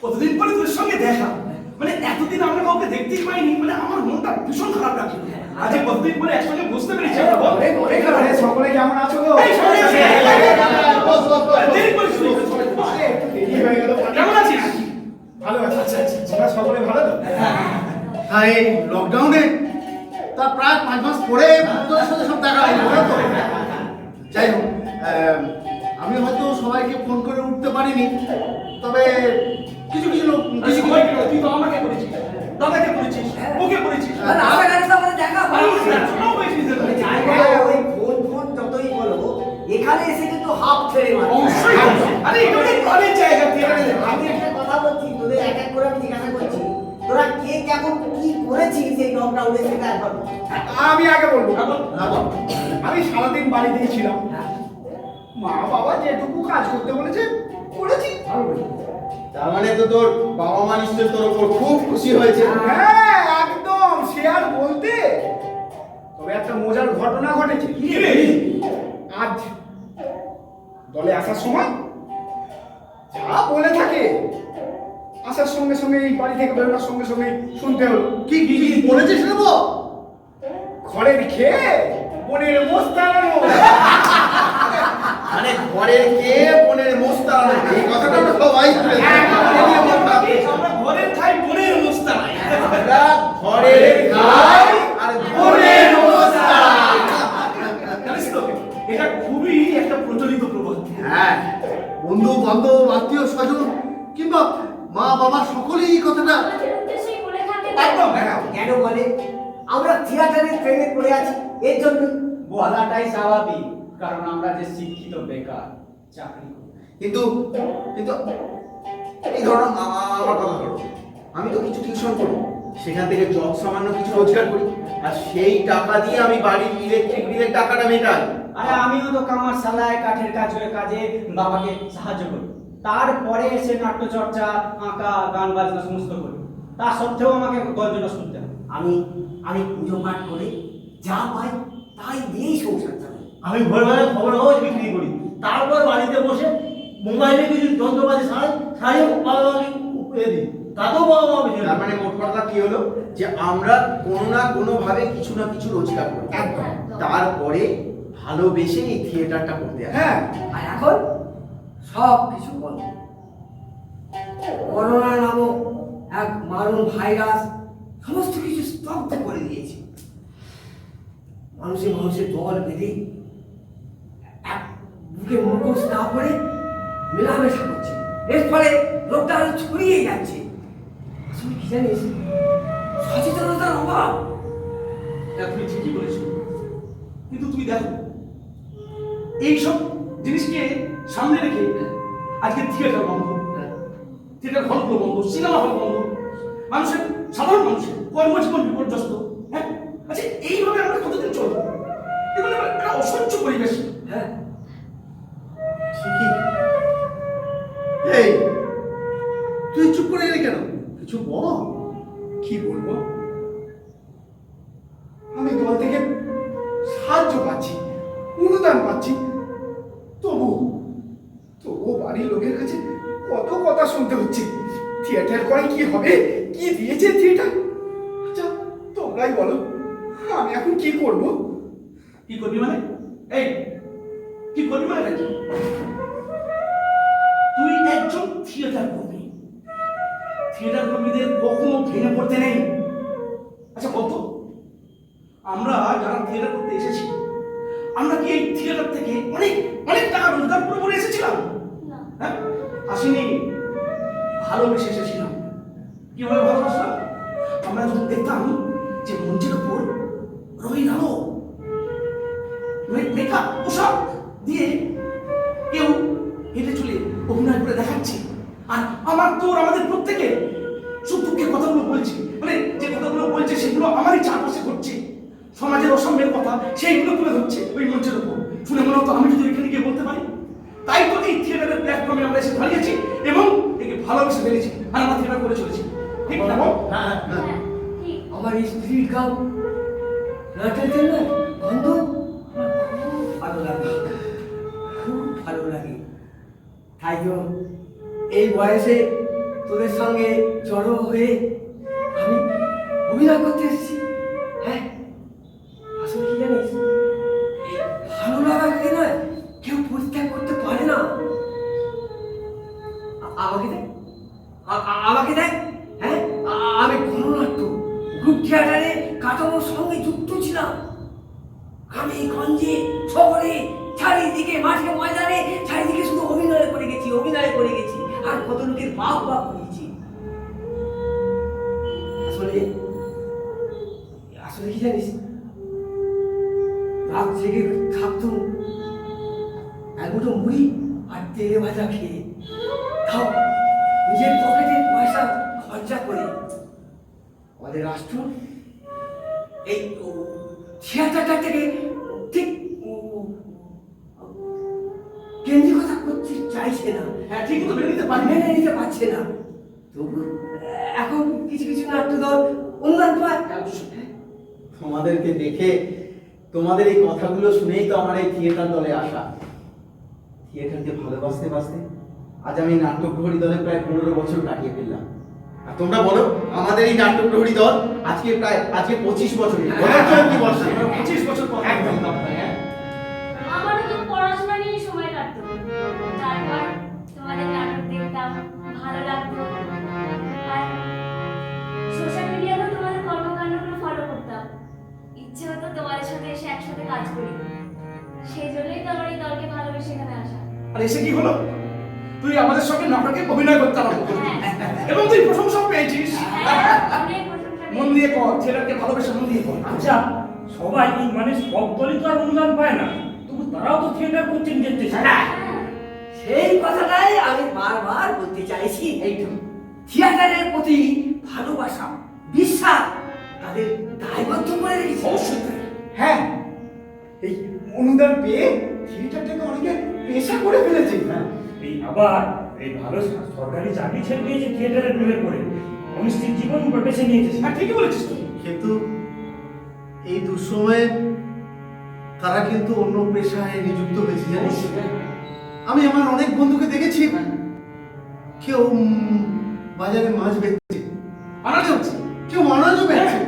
কতদিন পরে তোর সঙ্গে দেখা, মানে এতদিন আমরা কাউকে দেখতেই পাইনি, মানে আমার মনটা ভীষণ খারাপ লাগছে। আজ কতদিন পরে একসঙ্গে বুঝতে পেরেছি আমরা। সকলে কেমন আছো গো? কেমন আছিস? ভালো আছি। আচ্ছা আচ্ছা, তোমরা সকলে ভালো তো? হ্যাঁ, এই লকডাউনে তার প্রায় 5 মাস পরে তোর সাথে সব দেখা হলো তো। যাই হোক, আমি হয়তো সবাইকে ফোন করে উঠতে পারিনি, তবে কিছু কিছু লোক কিছু কই কেন? তুই তো আমাকে করেছিস, দাদাকে করেছিস, ওকে করেছিস। রাস্তাঘাটে তো আমাদের দেখা হয়। শোনাও হয়েছিস তো। ওই ফোন যতই বলো, এখানে এসে কিন্তু হাফ ছেড়ে মারো। অবশ্যই। আরে এটা অনেক ভালো জায়গা থেকে। আমি একটা কথা বলছি, তোদের এক এক করে আমি জিজ্ঞাসা করছি, তোরা কে কেমন কি করেছিস এই লকডাউনে সেটা একবার বল। আমি আগে বলবো। না বল। আমি সারাদিন বাড়িতেই ছিলাম, মা বাবা যেটুকু কাজ করতে বলেছে করেছি। তার মানে তো তোর বাবা মা নিশ্চয়ই তোর উপর খুব খুশি হয়েছে। হ্যাঁ একদম, সে আর বলতে। তবে একটা মজার ঘটনা ঘটেছে। কি রে? আজ দলে আসার সময় যা বলে থাকে, আসার সঙ্গে সঙ্গে এই বাড়ি থেকে বেরোনোর সঙ্গে সঙ্গে শুনতে হলো। কি কি কি বলেছিস রে বল? ঘরের খেয়ে বোনের মোস্তানো। মানে ঘরের কে বোনের মোস্তানা, এই কথাটা আমরা সবাই শুনেছি। আমরা ঘরের খাই, বোনের মোস্তানাই। আমরা ঘরের খাই আর বোনের মোস্তানা। জানিস তো, এটা খুবই একটা প্রচলিত প্রবাদ। হ্যাঁ, বন্ধু বান্ধব আত্মীয় স্বজন কিংবা মা বাবা সকলেই এই কথাটা একদম হ্যাঁ। কেন বলে? আমরা থিয়েটারের ট্রেনে পড়ে আছি, এর জন্য বলাটাই স্বাভাবিক, কারণ আমরা যে শিক্ষিত বেকার চাকরি করি। কিন্তু কিন্তু এই ধরো আমার কথা ধরো, আমি তো কিছু টিউশন করি, সেখান থেকে জব সামান্য কিছু রোজগার করি, আর সেই টাকা দিয়ে আমি বাড়ির ইলেকট্রিক বিলের টাকাটা মেটাই। আরে আমিও তো কামার সালায় কাঠের কাজে বাবাকে সাহায্য করি, তারপরে এসে নাট্যচর্চা, আঁকা, গান বাজনা সমস্ত করি। তা সত্ত্বেও আমাকে গল্পটা শুনতে হয়। আমি পুজো পাঠ করে যা পাই তাই দিয়েই সংসার চালাই। আমি ভোরবেলা খবর কাগজ বিক্রি করি, তারপর বাড়িতে বসে মোবাইলে কিছু যন্ত্রপাতি সারিয়ে বাবা মাকে দিই, তাতেও বাবা মা বেঁচে তার মানে মোট কথা কি হলো, যে আমরা কোনো না কোনো ভাবে কিছু না কিছু রোজগার করি, তারপরে ভালোবেসে এই থিয়েটারটা করতে আসি। হ্যাঁ, আর এখন সব কিছু বন্ধ। করোনা নামক এক মারণ ভাইরাস সমস্ত কিছু স্তব্ধ করে দিয়েছে। মানুষের দল বেঁধে এক বুকে মুখোশ না পড়ে মেলামেশা করছে, এর ফলে রোগটা আরো ছড়িয়ে যাচ্ছে। আসলে কি জানিস, সচেতনতার অভাব। হ্যাঁ, তুমি ঠিকই বলেছো, কিন্তু তুমি দেখো এইসব জিনিসকে সামনে রেখে আজকে থিয়েটার বন্ধ, থিয়েটার হলগুলো বন্ধ, সিনেমা হল বন্ধ, সাধারণ মানুষের কর্মজীবন বিপর্যস্ত। হ্যাঁ, আচ্ছা এইভাবে আমরা কতদিন চলবো? এগুলো একটা অসহ্য পরিবেশ। হ্যাঁ, ঠিকই। এই তুই চুপ করে এলি কেন? কিছু বল। কি বলবো, আমি দল থেকে সাহায্য পাচ্ছি, অনুদান পাচ্ছি, তবু বাড়ির লোকের কাছে কত কথা শুনতে হচ্ছে। থিয়েটার করে কি হবে, কি দিয়েছে থিয়েটার। আচ্ছা তোমরাই বলো, আমি এখন কি করব? কি করবি মানে? এই কি করবি মানে কি? তুই একজন থিয়েটার কর্মী, থিয়েটার কর্মীদের কখনো ভেঙে পড়তে নেই। আচ্ছা বলতো, আমরা যারা থিয়েটার করতে এসেছি, আমরা কি এই থিয়েটার থেকে অনেক অনেক টাকা রোজগার করে বলে এসেছিলাম? হ্যাঁ, আসিনি, ভালোবেসে এসেছিলাম। কিভাবে ভালোবাসলাম? আমরা যখন দেখতাম যে মঞ্চের উপর রঙিন আলো, মেকআপ, পোশাক দিয়ে কেউ হেঁটে চলে অভিনয় করে দেখাচ্ছে, আর আমাদের প্রত্যেকে সুখ দুঃখের কথাগুলো বলছে, মানে যে কথাগুলো বলছে সেগুলো আমারই চারপাশে ঘটছে, সমাজের অসাম্যের কথা সেইগুলো তুলে ধরছে ওই মঞ্চের উপর। শুনে মনে হতো আমি যদি এখানে গিয়ে বলতে পারি। তাই তো এই থিয়েটারের প্ল্যাটফর্মে আমরা এসে দাঁড়িয়েছি এবং একে ভালোবেসে ফেলেছি, আর আমরা থিয়েটার করে চলেছি। ঠিক না? হ্যাঁ আমার স্ত্রীর কাম নাটের জন্য বন্ধ, খুব ভালো লাগে, খুব ভালো লাগে। তাই তো এই বয়সে তোদের সঙ্গে জড়ো হয়ে আমি অভিনয় করতে এসেছি। হ্যাঁ, আসলে কি জানিস, এই ভালো লাগাকে না কেউ পরিত্যাগ করতে পারে না। আমাকে দেখ, আমাকে দেখ। হ্যাঁ, আমি গণনাট্য গ্রুপ থিয়েটারে কাঠামোর সঙ্গে যুক্ত ছিলাম। গ্রামে গঞ্জে শহরে চারিদিকে মাঠে ময়দানে চারিদিকে শুধু অভিনয় করে গেছি, অভিনয় করে গেছি, আর কত লোকের বাপ বাপ করেছি। আসলে আসলে কি জানিস, রাত জেগে থাকতো এক মুঠো মুড়ি আর তেলে ভাজা খেয়ে, তাও নিজের পকেটের পয়সা খরচা করে। আমাদের রাষ্ট্র এই থিয়েটারটা থেকে ঠিক কেন্দ্রিকতা করতে চাইছে না। হ্যাঁ, ঠিক মতো মেনে নিতে পারি। মেনে নিতে পারছে না। তবু এখন কিছু কিছু নাট্য দল অনুদান পায়। তোমাদেরকে দেখে, তোমাদের এই কথাগুলো শুনেই তো আমার এই থিয়েটার দলে আসা। থিয়েটারকে ভালোবাসতে বাসতে আজ আমি নাট্যপ্রহরী দলে প্রায় 15 বছর কাটিয়ে ফেললাম। আর তোমরা বলো, আমাদের এই নাট্যপ্রহরী দল আজকে 25 বছর, 25 বছর পর একদম। আমারও তো পড়াশোনা নিয়ে সময় কাটতো, তারপর তোমাদের নাটক দেখতাম, ভালো লাগতো। আর সোশ্যাল মিডিয়াতেও তোমাদের কর্মকাণ্ডগুলো ফলো করতাম। ইচ্ছে হতো তোমাদের সাথে এসে একসাথে কাজ করি। সেই জন্যই তো আমার এই দলকে ভালোবেসে এখানে আসা। আর এসে কি হলো? তুই আমাদের সঙ্গে নাটকে অভিনয় করতে আরম্ভ করলি হ্যাঁ। এবং তুই প্রশংসাও পেয়েছিস। হ্যাঁ, অনেক প্রশংসা মন দিয়ে কর, ছেলেকে ভালোবেসে মন দিয়ে কর। আচ্ছা, সবাই মানে সব দলই তো আর অনুদান পায় না, তবু তারাও তো থিয়েটার করছেন দেখতে। হ্যাঁ, সেই কথাটাই আমি বারবার বলতে চাইছি। থিয়েটারের প্রতি ভালোবাসা, বিশ্বাস তাদের দায়বদ্ধ করে রেখেছে। অবশ্যই তাই। হ্যাঁ, এই অনুদান পেয়ে থিয়েটারটাকে অনেকে পেশা করে ফেলেছে। এই আবার এই ভালো সরকারি চাকরি ছেড়ে দিয়েছে থিয়েটারের প্রেমে পড়ে অনিশ্চিত জীবন বেছে নিয়েছে। হ্যাঁ, ঠিকই বলেছিস তুই। কিন্তু এই দুঃসময়ে তারা কিন্তু অন্য পেশায় নিযুক্ত হয়েছে জানিস। আমি আমার অনেক বন্ধুকে দেখেছি, কেউ বাজারে মাছ বেচছে, আনাজ হচ্ছে। কেউ অনাজও বেচছে,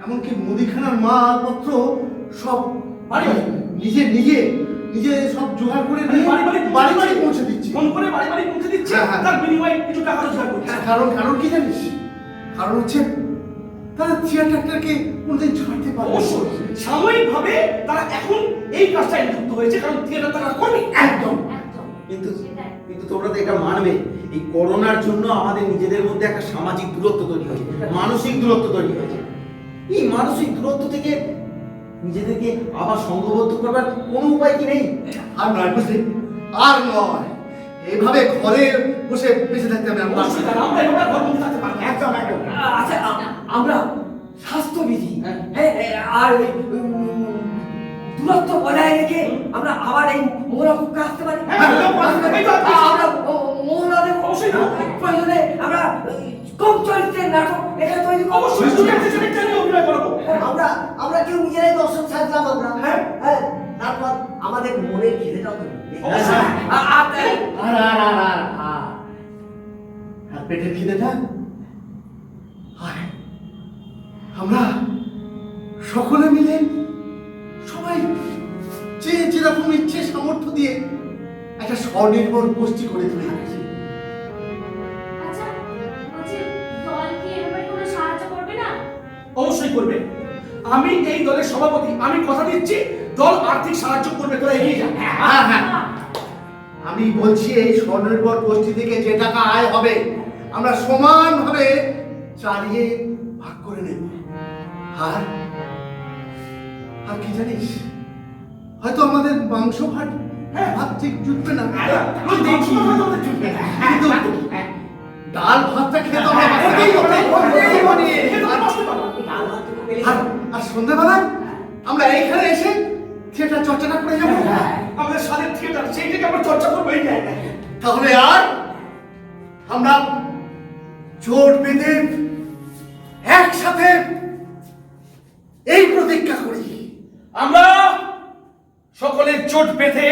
এমনকি মুদিখানার মালপত্র সব বাড়ি বাড়ি। নিজে নিজে নিজে সব জোগাড় করে নিয়ে বাড়ি বাড়ি পৌঁছে দিচ্ছে। ফোন করে বাড়ি বাড়ি পৌঁছে দিচ্ছে, হ্যাঁ, হ্যাঁ। তার বিনিময়ে কিছু টাকা রোজগার করছে। কারণ কি জানিস, কারণ হচ্ছে তারা থিয়েটারটাকে কোনদিন ছাড়তে পারে। অবশ্যই সাময়িকভাবে তারা এখন এই কাজটায় যুক্ত হয়েছে, কারণ থিয়েটার তারা কর্মী। একদম। একদম। কিন্তু সেটাই। কিন্তু তোমরা তো এটা মানবে, এই করোনার জন্য আমাদের নিজেদের মধ্যে একটা সামাজিক দূরত্ব তৈরি হয়েছে, মানসিক দূরত্ব তৈরি হয়েছে। এই মানসিক দূরত্ব থেকে নিজেদেরকে আবার সংঘবদ্ধ করবার কোনো উপায় কি নেই? আর নয় বুঝলি, আর নয়, এইভাবে ঘরে বসে বেঁচে থাকতে হবে আমরা। অবশ্যই তারা আমরা এবার ঘর বন্ধ থাকতে পারবো না। একদম একদম। আচ্ছা, আমরা স্বাস্থ্যবিধি হ্যাঁ। আর ওই, দূরত্ব বজায় রেখে আমরা আবার এই মহড়াকে আসতে পারি। হ্যাঁ, এই তো আপনি- আমরা মহড়া দেবো। অবশ্যই দেবো। প্রয়োজনে আমরা কম চরিত্রের নাটক এখানে তৈরি করবো। অবশ্যই তুই একটা ছেলেকে নিয়ে অভিনয় করবো। আমরা কেউ নিজেরাই দর্শক থাকলাম আমরা। হ্যাঁ। হ্যাঁ, তারপর আমাদের মনের খিদেটাও তো মিটবে। অবশ্যই। আর পেটের খিদেটা আর আমরা সকলে মিলে সবাই যেরকম ইচ্ছে সামর্থ্য দিয়ে একটা স্বনির্ভর গোষ্ঠী করে তুলে। আচ্ছা, বলছি দল কি এর ব্যাপারে কোনো সাহায্য করবে না? অবশ্যই করবে। আমি এই দলের সভাপতি, আমি কথা দিচ্ছি দল আর্থিক সাহায্য করবে, তোরা এগিয়ে যা। হ্যাঁ হ্যাঁ, আমি বলছি এই স্বনির্ভর গোষ্ঠী থেকে যে টাকা আয় হবে আমরা সমানভাবে চালিয়ে ভাগ করে নেব। আর কি জানিস, হয়তো আমাদের মাংস ভাত ভাত ঠিক জুটবে না, ওই দেখি আমাদের জুটবে না। কিন্তু ডাল ভাতটা খেতে হবে। আর সন্ধ্যাবেলায় আমরা এইখানে এসে থিয়েটার চর্চাটা করে যাবো। আমাদের স্বাদের থিয়েটার, সেইটাকে আমরা চর্চা করবো এই জায়গায়। তাহলে আর আমরা জোট বেঁধে একসাথে এই প্রতিজ্ঞা করি, আমরা সকলে জোট বেঁধে